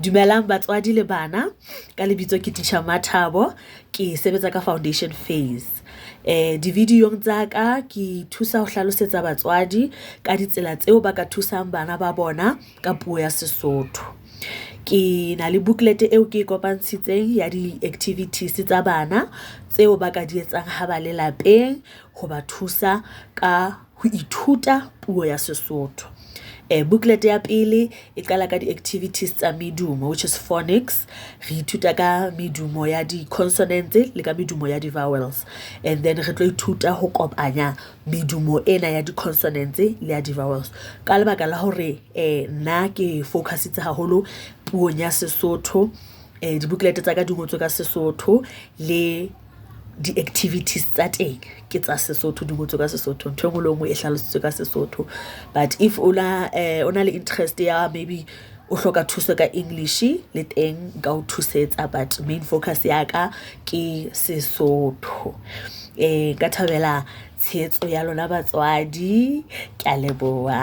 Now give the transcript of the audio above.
Dumelang batswadi le bana, ka lebitso ke Teacher Mathabo, ke sebetsa ka foundation phase. Di-video tsa ka ke thusa ho hlalosetsa batswadi ka ditsela tseo ba ka thusang bana ba bona ka puo ya Sesotho. Ke na le booklet eo ke kopantshitseng ya di-activities tsa bana tseo ba ka di etsang ha ba le lapeng ho ba thusa ka ho ithuta puo ya Sesotho. Booklet ya pele e qala ka di-activities tsa medumo, which is phonics. Re ithuta ka medumo ya di-consonants le ka medumo ya di-vowels, and then re tlo ithuta ho kopanya medumo ena ya di-consonants le ya di-vowels. Ka lebaka la hore nna ke focusitse haholo puong ya Sesotho, di-booklet tsa ka di ngotswe ka Sesotho le di-activities tsa teng ke tsa Sesotho, di ngotswe ka Sesotho, ntho engwe le engwe e hlalositswe ka Sesotho. But if o na le interest ya maybe o hloka thuso ka English le teng nka o thusetsa, but main focus ya ka ke Sesotho. Ka thabela tshehetso ya lona batswadi, ke a leboha.